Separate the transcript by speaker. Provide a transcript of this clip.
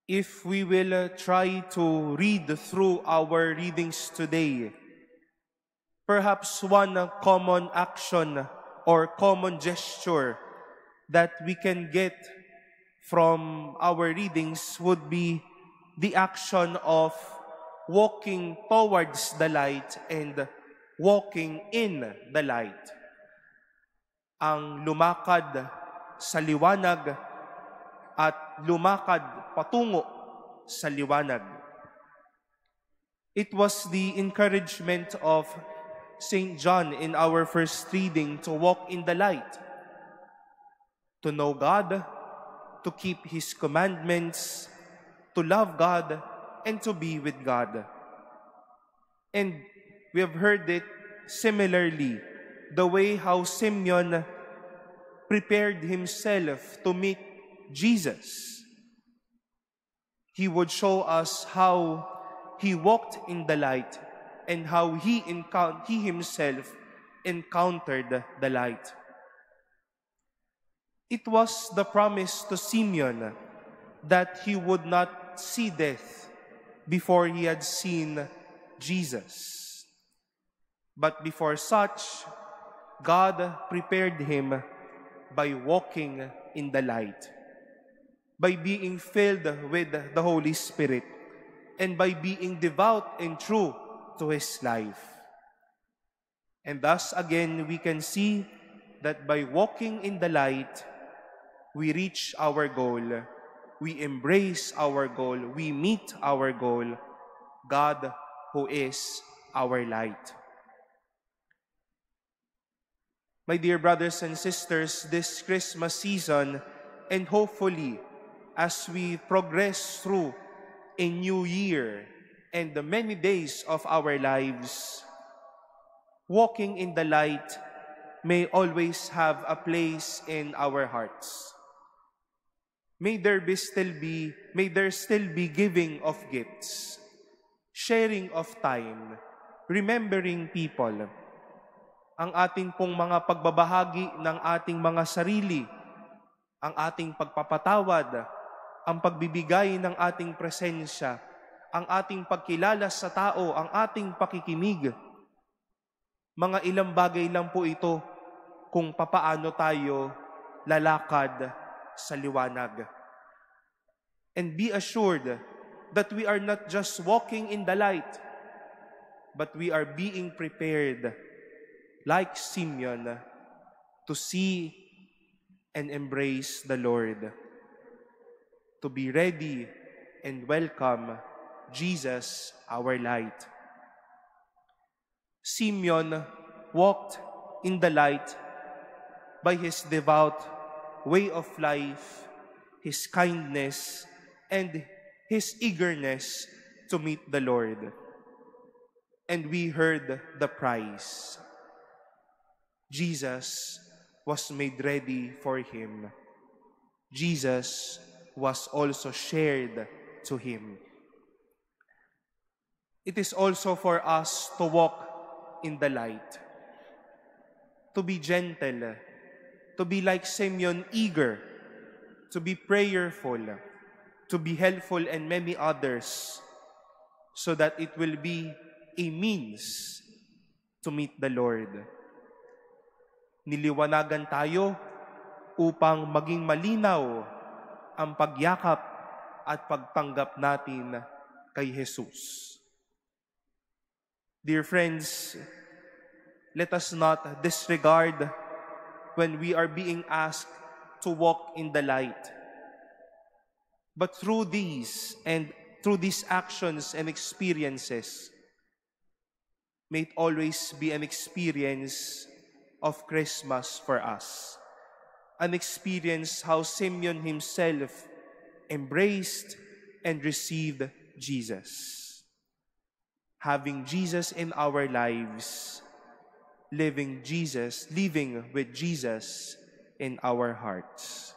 Speaker 1: If we will try to read through our readings today, perhaps one common action or common gesture that we can get from our readings would be the action of walking towards the light and walking in the light. Ang lumakad sa liwanag at lumakad patungo sa liwanag. It was the encouragement of St. John in our first reading to walk in the light, to know God, to keep His commandments, to love God, and to be with God. And we have heard it similarly, the way how Simeon prepared himself to meet Jesus. He would show us how he walked in the light and how he himself encountered the light. It was the promise to Simeon that he would not see death before he had seen Jesus. But before such, God prepared him by walking in the light, by being filled with the Holy Spirit, and by being devout and true to his life. And thus again, we can see that by walking in the light, we reach our goal, we embrace our goal, we meet our goal, God who is our light. My dear brothers and sisters, this Christmas season, and hopefully as we progress through a new year and the many days of our lives, walking in the light may always have a place in our hearts. May there still be giving of gifts, sharing of time, remembering people, ang ating pong mga pagbabahagi ng ating mga sarili, ang ating pagpapatawad, ang pagbibigay ng ating presensya, ang ating pagkilala sa tao, ang ating pakikinig. Mga ilang bagay lang po ito kung papaano tayo lalakad sa liwanag. And be assured that we are not just walking in the light, but we are being prepared like Simeon, to see and embrace the Lord, to be ready and welcome Jesus, our light. Simeon walked in the light by his devout way of life, his kindness, and his eagerness to meet the Lord. And we heard the prize. Jesus was made ready for him. Jesus was also shared to him. It is also for us to walk in the light, to be gentle, to be like Simeon, eager, to be prayerful, to be helpful, and many others, so that it will be a means to meet the Lord. Niliwanagan tayo upang maging malinaw ang pagyakap at pagtanggap natin kay Jesus. Dear friends, let us not disregard when we are being asked to walk in the light. But through these actions and experiences, may it always be an experience of Christmas for us. An experience how Simeon himself embraced and received Jesus. Having Jesus in our lives, living with Jesus in our hearts.